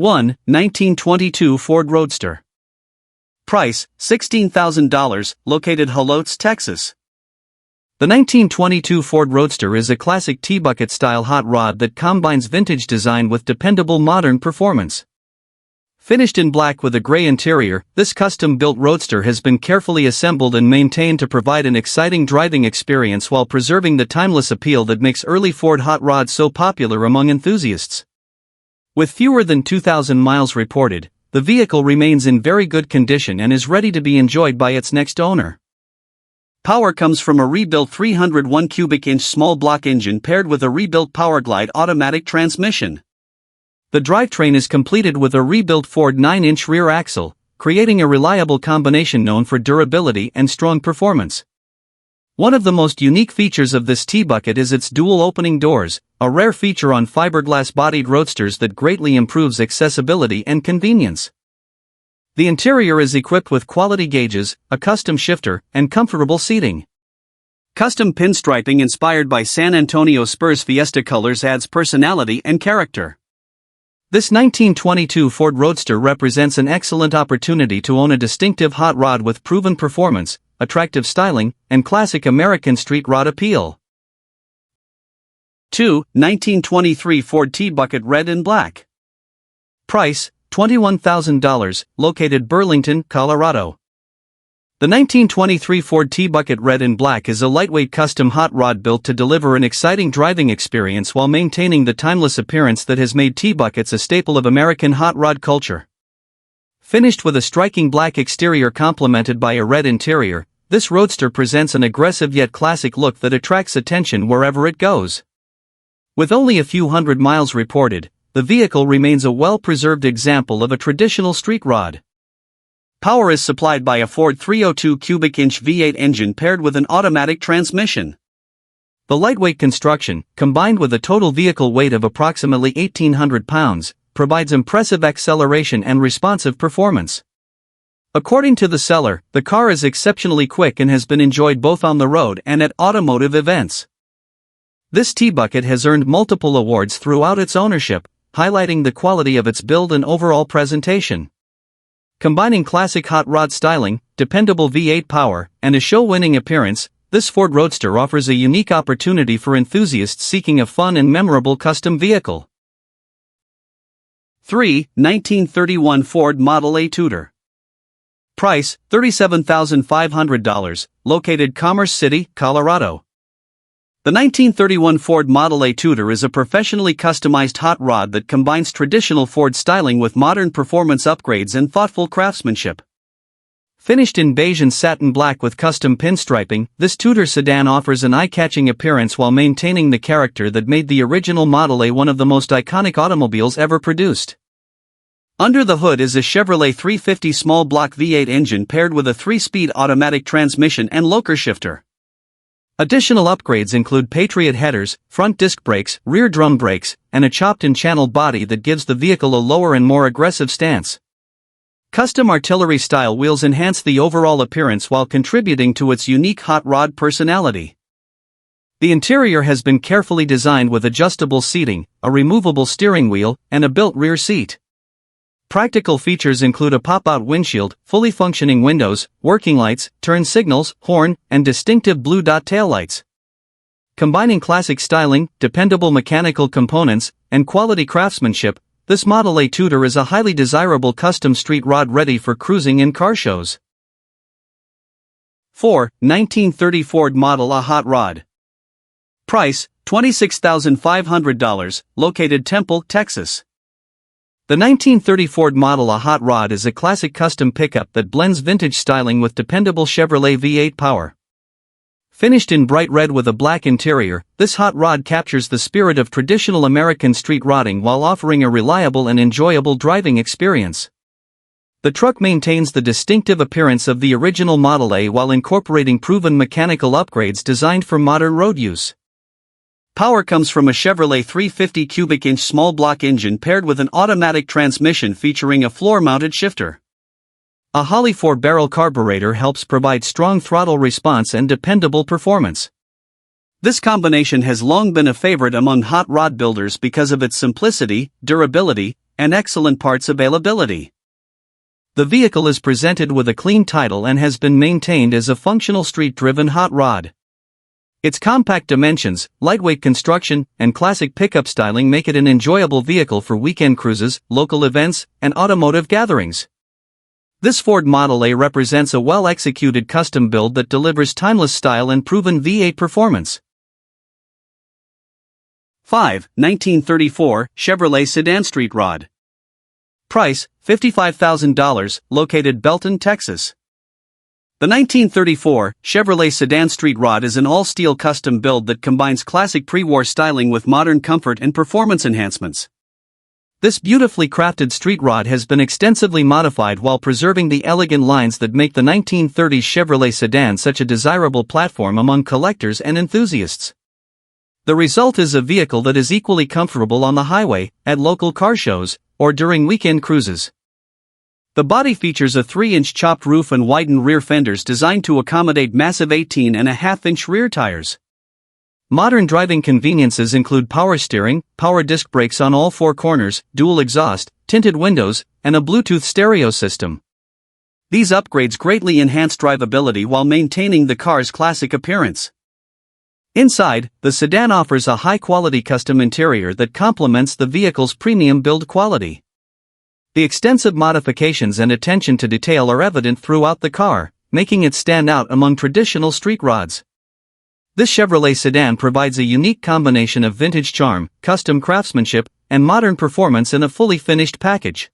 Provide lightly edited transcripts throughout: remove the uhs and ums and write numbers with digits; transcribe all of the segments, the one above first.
1. 1922 Ford Roadster. Price, $16,000, located Holotz, Texas. The 1922 Ford Roadster is a classic T-bucket-style hot rod that combines vintage design with dependable modern performance. Finished in black with a gray interior, this custom-built Roadster has been carefully assembled and maintained to provide an exciting driving experience while preserving the timeless appeal that makes early Ford hot rods so popular among enthusiasts. With fewer than 2,000 miles reported, the vehicle remains in very good condition and is ready to be enjoyed by its next owner. Power comes from a rebuilt 301 cubic inch small block engine paired with a rebuilt Powerglide automatic transmission. The drivetrain is completed with a rebuilt Ford 9-inch rear axle, creating a reliable combination known for durability and strong performance. One of the most unique features of this T-bucket is its dual opening doors, a rare feature on fiberglass-bodied roadsters that greatly improves accessibility and convenience. The interior is equipped with quality gauges, a custom shifter, and comfortable seating. Custom pinstriping inspired by San Antonio Spurs Fiesta colors adds personality and character. This 1922 Ford Roadster represents an excellent opportunity to own a distinctive hot rod with proven performance, attractive styling, and classic American street rod appeal. 2. 1923 Ford T-bucket red and black. Price, $21,000, located Burlington, Colorado. The 1923 Ford T-bucket red and black is a lightweight custom hot rod built to deliver an exciting driving experience while maintaining the timeless appearance that has made T-buckets a staple of American hot rod culture. Finished with a striking black exterior complemented by a red interior, this Roadster presents an aggressive yet classic look that attracts attention wherever it goes. With only a few hundred miles reported, the vehicle remains a well-preserved example of a traditional street rod. Power is supplied by a Ford 302 cubic inch V8 engine paired with an automatic transmission. The lightweight construction, combined with a total vehicle weight of approximately 1,800 pounds, provides impressive acceleration and responsive performance. According to the seller, the car is exceptionally quick and has been enjoyed both on the road and at automotive events. This T-bucket has earned multiple awards throughout its ownership, highlighting the quality of its build and overall presentation. Combining classic hot rod styling, dependable V8 power, and a show-winning appearance, this Ford Roadster offers a unique opportunity for enthusiasts seeking a fun and memorable custom vehicle. 3. 1931 Ford Model A Tudor. Price, $37,500, located Commerce City, Colorado. The 1931 Ford Model A Tudor is a professionally customized hot rod that combines traditional Ford styling with modern performance upgrades and thoughtful craftsmanship. Finished in beige and satin black with custom pinstriping, this Tudor sedan offers an eye-catching appearance while maintaining the character that made the original Model A one of the most iconic automobiles ever produced. Under the hood is a Chevrolet 350 small block V8 engine paired with a 3-speed automatic transmission and locker shifter. Additional upgrades include Patriot headers, front disc brakes, rear drum brakes, and a chopped and channeled body that gives the vehicle a lower and more aggressive stance. Custom artillery-style wheels enhance the overall appearance while contributing to its unique hot rod personality. The interior has been carefully designed with adjustable seating, a removable steering wheel, and a built rear seat. Practical features include a pop-out windshield, fully functioning windows, working lights, turn signals, horn, and distinctive blue dot taillights. Combining classic styling, dependable mechanical components, and quality craftsmanship, this Model A Tudor is a highly desirable custom street rod ready for cruising and car shows. 4. 1930 Ford Model A Hot Rod. Price, $26,500, located Temple, Texas. The 1930 Ford Model A Hot Rod is a classic custom pickup that blends vintage styling with dependable Chevrolet V8 power. Finished in bright red with a black interior, this hot rod captures the spirit of traditional American street rodding while offering a reliable and enjoyable driving experience. The truck maintains the distinctive appearance of the original Model A while incorporating proven mechanical upgrades designed for modern road use. Power comes from a Chevrolet 350 cubic inch small block engine paired with an automatic transmission featuring a floor-mounted shifter. A Holley 4-barrel carburetor helps provide strong throttle response and dependable performance. This combination has long been a favorite among hot rod builders because of its simplicity, durability, and excellent parts availability. The vehicle is presented with a clean title and has been maintained as a functional street-driven hot rod. Its compact dimensions, lightweight construction, and classic pickup styling make it an enjoyable vehicle for weekend cruises, local events, and automotive gatherings. This Ford Model A represents a well-executed custom build that delivers timeless style and proven V8 performance. 5. 1934 Chevrolet Sedan Street Rod. Price, $55,000, located Belton, Texas. The 1934 Chevrolet Sedan Street Rod is an all-steel custom build that combines classic pre-war styling with modern comfort and performance enhancements. This beautifully crafted street rod has been extensively modified while preserving the elegant lines that make the 1930s Chevrolet sedan such a desirable platform among collectors and enthusiasts. The result is a vehicle that is equally comfortable on the highway, at local car shows, or during weekend cruises. The body features a 3-inch chopped roof and widened rear fenders designed to accommodate massive 18.5-inch rear tires. Modern driving conveniences include power steering, power disc brakes on all 4 corners, dual exhaust, tinted windows, and a Bluetooth stereo system. These upgrades greatly enhance drivability while maintaining the car's classic appearance. Inside, the sedan offers a high-quality custom interior that complements the vehicle's premium build quality. The extensive modifications and attention to detail are evident throughout the car, making it stand out among traditional street rods. This Chevrolet sedan provides a unique combination of vintage charm, custom craftsmanship, and modern performance in a fully finished package.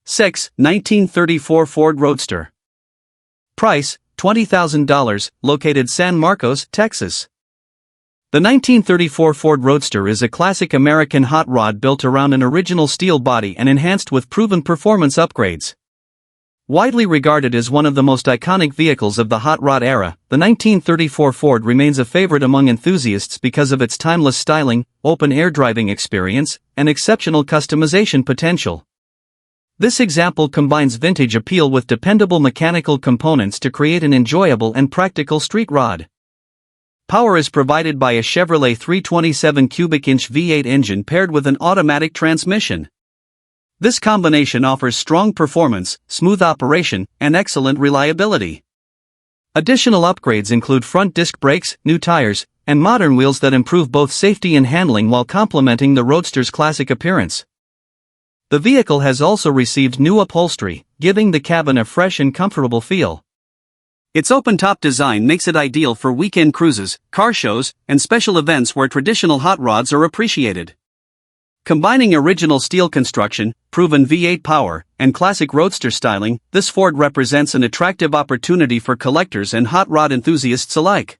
6. 1934 Ford Roadster. Price, $20,000, located San Marcos, Texas. The 1934 Ford Roadster is a classic American hot rod built around an original steel body and enhanced with proven performance upgrades. Widely regarded as one of the most iconic vehicles of the hot rod era, the 1934 Ford remains a favorite among enthusiasts because of its timeless styling, open-air driving experience, and exceptional customization potential. This example combines vintage appeal with dependable mechanical components to create an enjoyable and practical street rod. Power is provided by a Chevrolet 327 cubic inch V8 engine paired with an automatic transmission. This combination offers strong performance, smooth operation, and excellent reliability. Additional upgrades include front disc brakes, new tires, and modern wheels that improve both safety and handling while complementing the Roadster's classic appearance. The vehicle has also received new upholstery, giving the cabin a fresh and comfortable feel. Its open-top design makes it ideal for weekend cruises, car shows, and special events where traditional hot rods are appreciated. Combining original steel construction, proven V8 power, and classic roadster styling, this Ford represents an attractive opportunity for collectors and hot rod enthusiasts alike.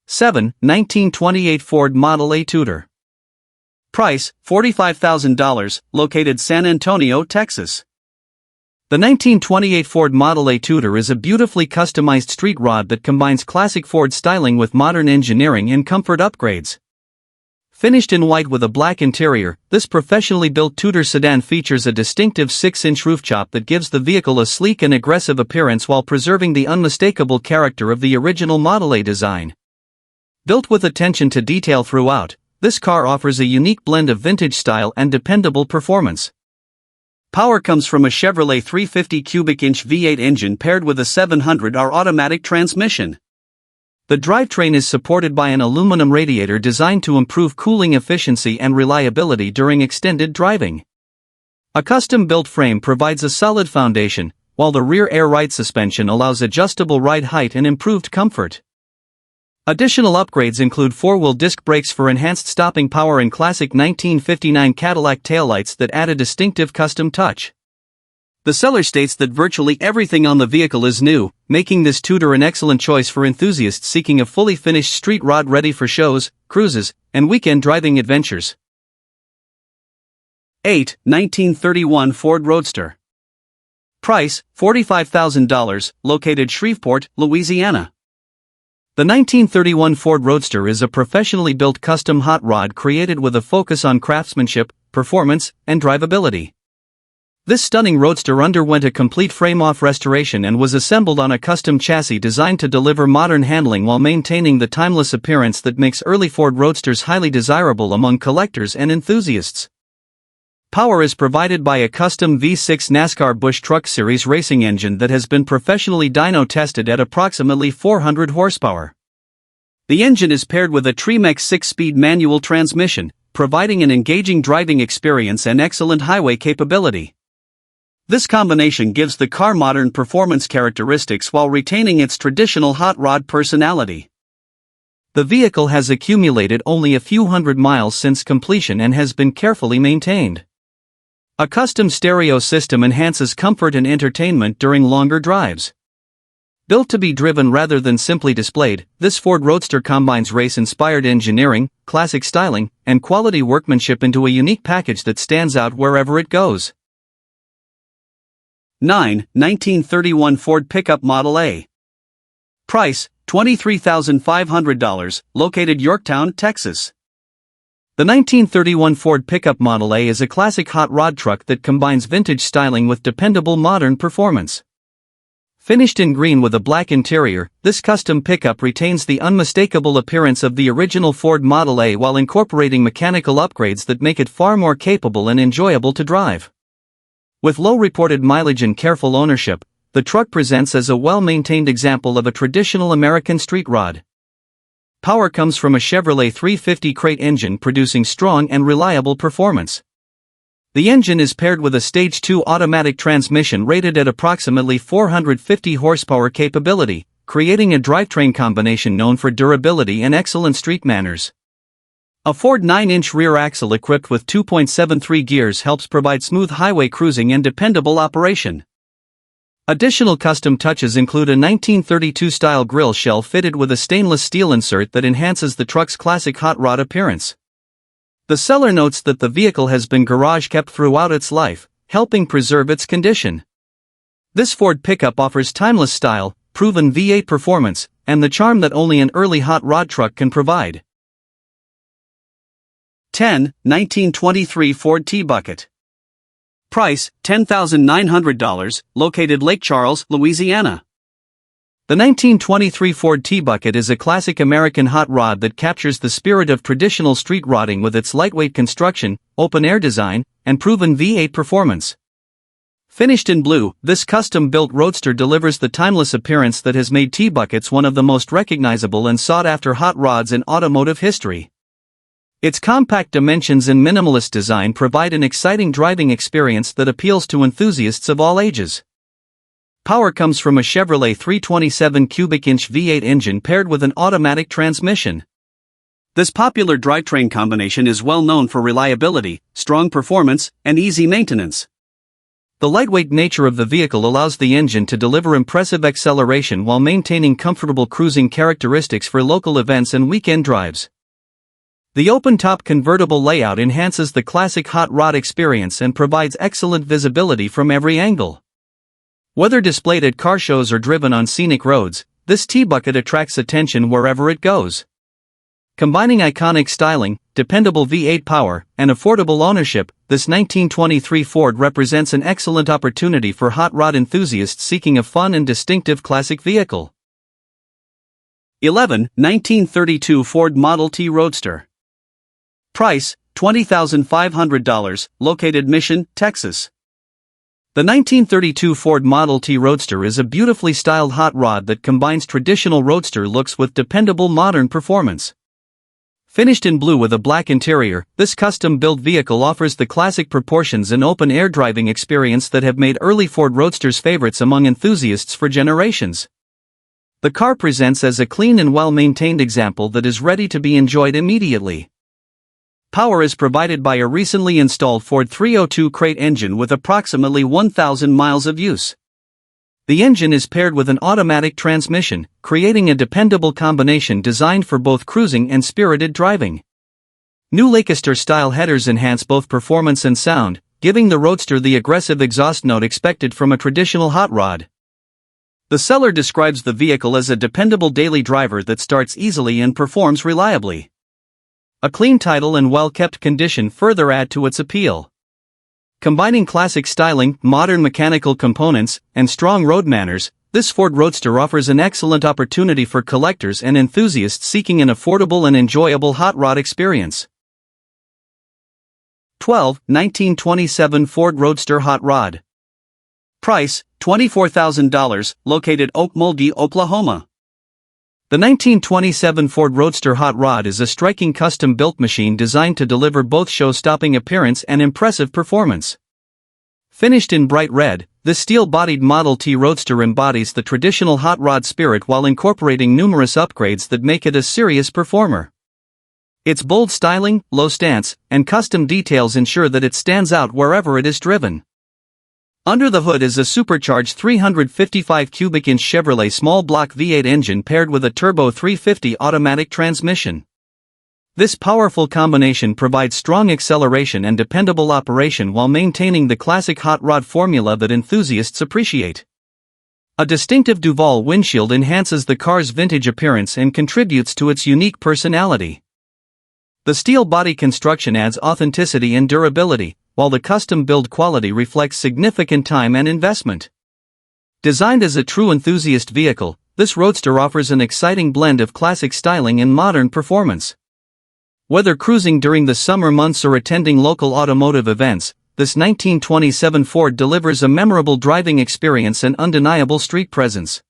7. 1928 Ford Model A Tudor. Price, $45,000, located San Antonio, Texas. The 1928 Ford Model A Tudor is a beautifully customized street rod that combines classic Ford styling with modern engineering and comfort upgrades. Finished in white with a black interior, this professionally built Tudor sedan features a distinctive 6-inch roof top that gives the vehicle a sleek and aggressive appearance while preserving the unmistakable character of the original Model A design. Built with attention to detail throughout, this car offers a unique blend of vintage style and dependable performance. Power comes from a Chevrolet 350 cubic inch V8 engine paired with a 700R automatic transmission. The drivetrain is supported by an aluminum radiator designed to improve cooling efficiency and reliability during extended driving. A custom-built frame provides a solid foundation, while the rear air ride suspension allows adjustable ride height and improved comfort. Additional upgrades include 4-wheel disc brakes for enhanced stopping power and classic 1959 Cadillac taillights that add a distinctive custom touch. The seller states that virtually everything on the vehicle is new, making this Tudor an excellent choice for enthusiasts seeking a fully finished street rod ready for shows, cruises, and weekend driving adventures. 8. 1931 Ford Roadster. Price, $45,000, located Shreveport, Louisiana. The 1931 Ford Roadster is a professionally built custom hot rod created with a focus on craftsmanship, performance, and drivability. This stunning roadster underwent a complete frame-off restoration and was assembled on a custom chassis designed to deliver modern handling while maintaining the timeless appearance that makes early Ford Roadsters highly desirable among collectors and enthusiasts. Power is provided by a custom V6 NASCAR Busch Truck Series racing engine that has been professionally dyno-tested at approximately 400 horsepower. The engine is paired with a Tremec 6-speed manual transmission, providing an engaging driving experience and excellent highway capability. This combination gives the car modern performance characteristics while retaining its traditional hot rod personality. The vehicle has accumulated only a few hundred miles since completion and has been carefully maintained. A custom stereo system enhances comfort and entertainment during longer drives. Built to be driven rather than simply displayed, this Ford Roadster combines race-inspired engineering, classic styling, and quality workmanship into a unique package that stands out wherever it goes. 9. 1931 Ford Pickup Model A. Price, $23,500, located Yorktown, Texas. The 1931 Ford Pickup Model A is a classic hot rod truck that combines vintage styling with dependable modern performance. Finished in green with a black interior, this custom pickup retains the unmistakable appearance of the original Ford Model A while incorporating mechanical upgrades that make it far more capable and enjoyable to drive. With low reported mileage and careful ownership, the truck presents as a well-maintained example of a traditional American street rod. Power comes from a Chevrolet 350 crate engine producing strong and reliable performance. The engine is paired with a Stage 2 automatic transmission rated at approximately 450 horsepower capability, creating a drivetrain combination known for durability and excellent street manners. A Ford 9-inch rear axle equipped with 2.73 gears helps provide smooth highway cruising and dependable operation. Additional custom touches include a 1932-style grille shell fitted with a stainless steel insert that enhances the truck's classic hot rod appearance. The seller notes that the vehicle has been garage-kept throughout its life, helping preserve its condition. This Ford pickup offers timeless style, proven V8 performance, and the charm that only an early hot rod truck can provide. 10. 1923 Ford T-Bucket. Price, $10,900, located Lake Charles, Louisiana. The 1923 Ford T-Bucket is a classic American hot rod that captures the spirit of traditional street rodding with its lightweight construction, open-air design, and proven V8 performance. Finished in blue, this custom-built roadster delivers the timeless appearance that has made T-Buckets one of the most recognizable and sought-after hot rods in automotive history. Its compact dimensions and minimalist design provide an exciting driving experience that appeals to enthusiasts of all ages. Power comes from a Chevrolet 327 cubic-inch V8 engine paired with an automatic transmission. This popular drivetrain combination is well known for reliability, strong performance, and easy maintenance. The lightweight nature of the vehicle allows the engine to deliver impressive acceleration while maintaining comfortable cruising characteristics for local events and weekend drives. The open-top convertible layout enhances the classic hot rod experience and provides excellent visibility from every angle. Whether displayed at car shows or driven on scenic roads, this T-Bucket attracts attention wherever it goes. Combining iconic styling, dependable V8 power, and affordable ownership, this 1923 Ford represents an excellent opportunity for hot rod enthusiasts seeking a fun and distinctive classic vehicle. 11. 1932 Ford Model T Roadster. Price, $20,500, located Mission, Texas. The 1932 Ford Model T Roadster is a beautifully styled hot rod that combines traditional roadster looks with dependable modern performance. Finished in blue with a black interior, this custom-built vehicle offers the classic proportions and open-air driving experience that have made early Ford Roadsters favorites among enthusiasts for generations. The car presents as a clean and well-maintained example that is ready to be enjoyed immediately. Power is provided by a recently installed Ford 302 crate engine with approximately 1,000 miles of use. The engine is paired with an automatic transmission, creating a dependable combination designed for both cruising and spirited driving. New Lancaster-style headers enhance both performance and sound, giving the Roadster the aggressive exhaust note expected from a traditional hot rod. The seller describes the vehicle as a dependable daily driver that starts easily and performs reliably. A clean title and well-kept condition further add to its appeal. Combining classic styling, modern mechanical components, and strong road manners, this Ford Roadster offers an excellent opportunity for collectors and enthusiasts seeking an affordable and enjoyable hot rod experience. 12. 1927 Ford Roadster Hot Rod. Price, $24,000, located Okmulgee, Oklahoma. The 1927 Ford Roadster Hot Rod is a striking custom-built machine designed to deliver both show-stopping appearance and impressive performance. Finished in bright red, this steel-bodied Model T Roadster embodies the traditional hot rod spirit while incorporating numerous upgrades that make it a serious performer. Its bold styling, low stance, and custom details ensure that it stands out wherever it is driven. Under the hood is a supercharged 355 cubic inch Chevrolet small block V8 engine paired with a turbo 350 automatic transmission. This powerful combination provides strong acceleration and dependable operation while maintaining the classic hot rod formula that enthusiasts appreciate. A distinctive Duval windshield enhances the car's vintage appearance and contributes to its unique personality. The steel body construction adds authenticity and durability, while the custom build quality reflects significant time and investment. Designed as a true enthusiast vehicle, this Roadster offers an exciting blend of classic styling and modern performance. Whether cruising during the summer months or attending local automotive events, this 1927 Ford delivers a memorable driving experience and undeniable street presence.